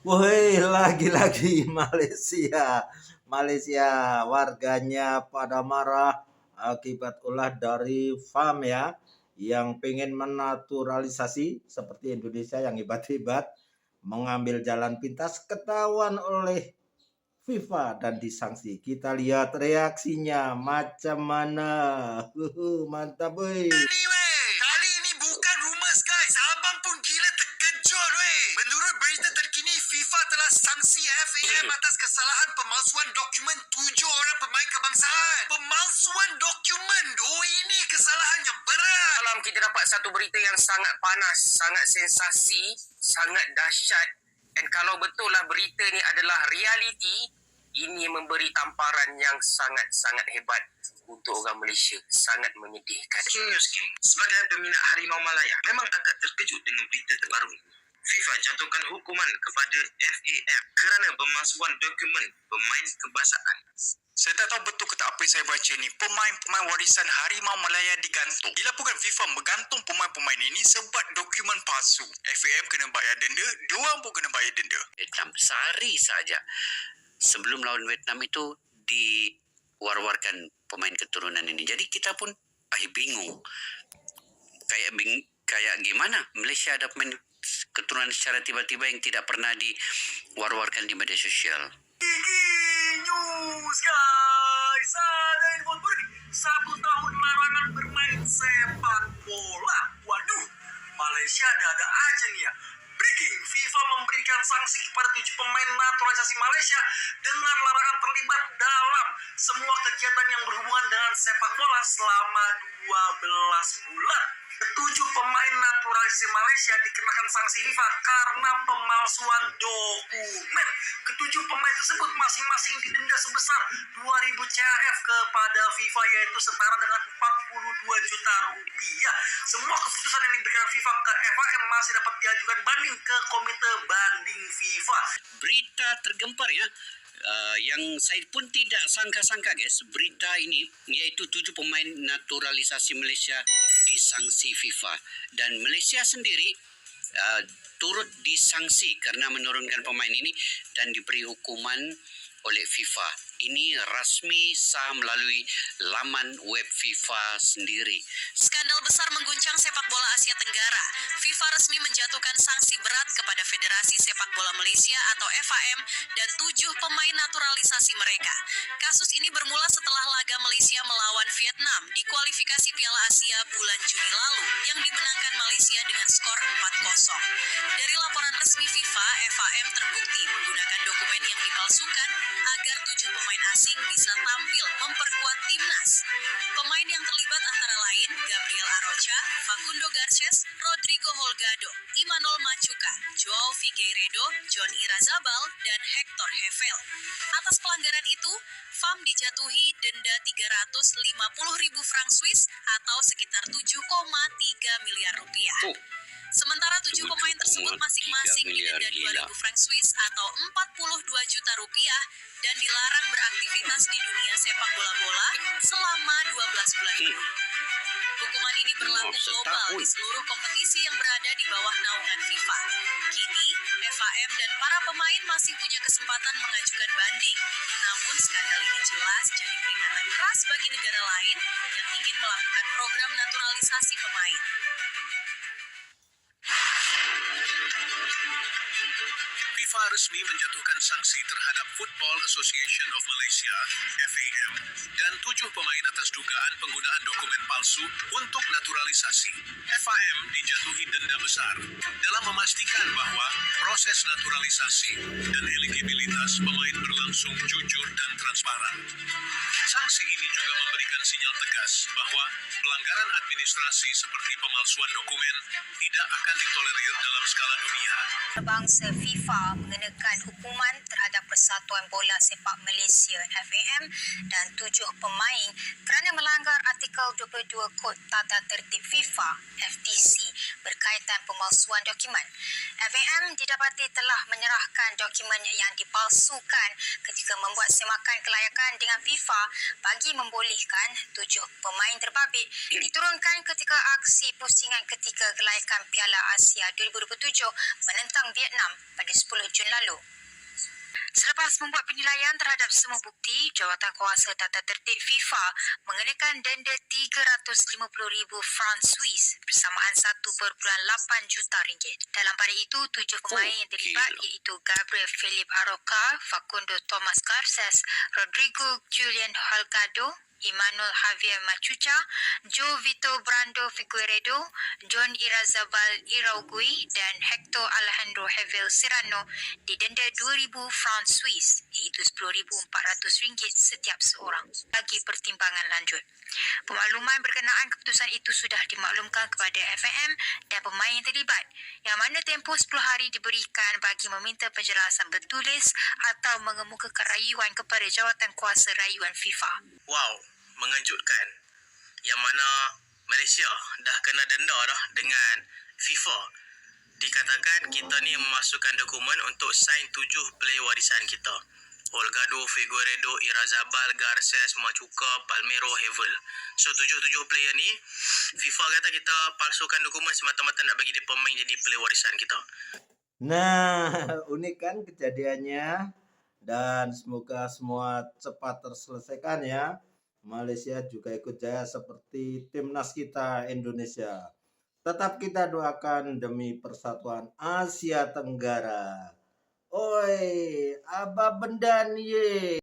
Woi, lagi-lagi Malaysia. Malaysia warganya pada marah akibat ulah dari FAM ya, yang pengen menaturalisasi seperti Indonesia yang hebat-hebat, mengambil jalan pintas ketahuan oleh FIFA dan disanksi. Kita lihat reaksinya macam mana. Mantap, boy. Kali ini bukan rumus guys. Abang pun gila terkejut weh. Menurut berita terkini, FIFA telah sanksi FAM atas kesalahan pemalsuan dokumen 7 orang pemain kebangsaan. Pemalsuan dokumen. Oh, ini kesalahan yang berat. Malam kita dapat satu berita yang sangat panas, sangat sensasi, sangat dahsyat. Dan kalau betul lah berita ni adalah realiti, ini memberi tamparan yang sangat-sangat hebat untuk orang Malaysia. Sangat menyedihkan. Sebagai peminat Harimau Malaya, memang agak terkejut dengan berita terbaru ini. FIFA jatuhkan hukuman kepada FAM kerana pemalsuan dokumen pemain kebangsaan. Saya tak tahu betul ke tak apa yang saya baca ni. Pemain-pemain warisan Harimau Malaya digantung. Dilaporkan FIFA menggantung pemain-pemain ini sebab dokumen palsu. FAM kena bayar denda, diorang pun kena bayar denda. Vietnam sehari saja sebelum lawan Vietnam itu diwar-warkan pemain keturunan ini. Jadi kita pun bingung. Kayak gimana Malaysia ada pemain keturunan secara tiba-tiba yang tidak pernah diwar-warkan di media sosial. News guys, ada info baru nih. 1 tahun larangan bermain sepak bola. Waduh, Malaysia ada-ada aja nih ya. Breaking, FIFA memberikan sanksi kepada 7 pemain naturalisasi Malaysia dengan larangan terlibat dalam semua kegiatan yang berhubungan dengan sepak bola selama 12 bulan. 7 pemain naturalisasi Malaysia dikenakan sanksi FIFA karena pemalsuan dokumen. Ketujuh pemain tersebut masing-masing didenda sebesar 2.000 CHF kepada FIFA, yaitu setara dengan 42 juta rupiah. Semua keputusan yang diberikan FIFA ke FAM masih dapat diajukan banding ke Komite Banding FIFA. Berita tergempar ya. Yang saya pun tidak sangka-sangka guys, berita ini iaitu 7 pemain naturalisasi Malaysia disangsi FIFA dan Malaysia sendiri turut disangsi karena menurunkan pemain ini dan diberi hukuman oleh FIFA. Ini rasmi sah melalui laman web FIFA sendiri. Skandal besar mengguncang sepak bola Asia Tenggara. FIFA resmi menjatuhkan sanksi berat kepada Federasi Sepak Bola Malaysia atau FAM dan 7 pemain naturalisasi mereka. Kasus ini bermula setelah laga Malaysia melawan Vietnam di kualifikasi Piala Asia bulan Juni lalu yang dimenangkan Malaysia dengan skor 4-0. Dari laporan resmi FIFA, FAM terbukti menggunakan dokumen yang dipalsukan agar 7 pemain asing bisa tampil memperkuat timnas. Pemain yang terlibat antara lain Gabriel Arocha, Facundo Garces, Rodrigo Holgado, Imanol Machuca, Joao Figueiredo, John Irazabal, dan Hector Hevel. Atas pelanggaran itu, FAM dijatuhi denda 350.000 franc Swiss atau sekitar 7,3 miliar rupiah. Sementara 7 pemain tersebut masing-masing didenda 2.000 franc Swiss atau 42 juta rupiah dan dilarang beraktivitas di dunia sepak bola selama 12 bulan penuh. Hukuman ini berlaku global di seluruh kompetisi yang berada di bawah naungan FIFA. Kini, FAM dan para pemain masih punya kesempatan mengajukan banding. Namun skandal ini jelas jadi peringatan keras bagi negara lain yang ingin melakukan program naturalisasi pemain. FIFA resmi menjatuhkan sanksi terhadap Football Association of Malaysia (FAM) dan 7 pemain atas dugaan penggunaan dokumen palsu untuk naturalisasi. FAM dijatuhi denda besar dalam memastikan bahwa proses naturalisasi dan eligibilitas pemain berlangsung jujur dan transparan. Sanksi ini juga memberikan sinyal tegas bahwa pelanggaran administrasi seperti pemalsuan dokumen tidak akan ditolerir dalam skala dunia. Bangsa FIFA mengenakan hukuman terhadap Persatuan Bola Sepak Malaysia FAM dan 7 pemain kerana melanggar artikel 22 Kod Tata Tertib FIFA FTC berkaitan pemalsuan dokumen. FAM didapati telah menyerahkan dokumen yang dipalsukan ketika membuat semakan kelayakan dengan FIFA bagi membolehkan 7 pemain terbabit diturunkan ketika aksi pusingan ketika kelayakan Piala Asia 2027 menentang Vietnam pada 10 Jun lalu. Selepas membuat penilaian terhadap semua bukti, Jawatankuasa Tata Tertib FIFA mengenakan denda 350,000 franc Swiss bersamaan 1.8 juta ringgit. Dalam pada itu, 7 pemain yang terlibat iaitu Gabriel Philip Aroca, Facundo Thomas Garces, Rodrigo Julian Holgado, Emmanuel Javier Machuca, Joe Vito Brando Figueredo, John Irazabal Iraugui dan Hector Alejandro Hevel Serrano didenda 2,000 franc Swiss iaitu RM10,400 setiap seorang bagi pertimbangan lanjut. Pemakluman berkenaan keputusan itu sudah dimaklumkan kepada FAM dan pemain yang terlibat, yang mana tempoh 10 hari diberikan bagi meminta penjelasan bertulis atau mengemukakan rayuan kepada Jawatankuasa Rayuan FIFA. Wow, mengejutkan. Yang mana Malaysia dah kena denda dah dengan FIFA. Dikatakan kita ni memasukkan dokumen untuk sign 7 player warisan kita. Holgado, Figueredo, Irazabal, Garces, Machuca, Palmero, Hevel. So 7 player ni FIFA kata kita palsukan dokumen semata-mata nak bagi dia pemain jadi player warisan kita. Nah, unik kan kejadiannya, dan semoga semua cepat terselesaikan ya. Malaysia juga ikut jaya seperti timnas kita Indonesia. Tetap kita doakan demi persatuan Asia Tenggara. Oi, apa benda nih?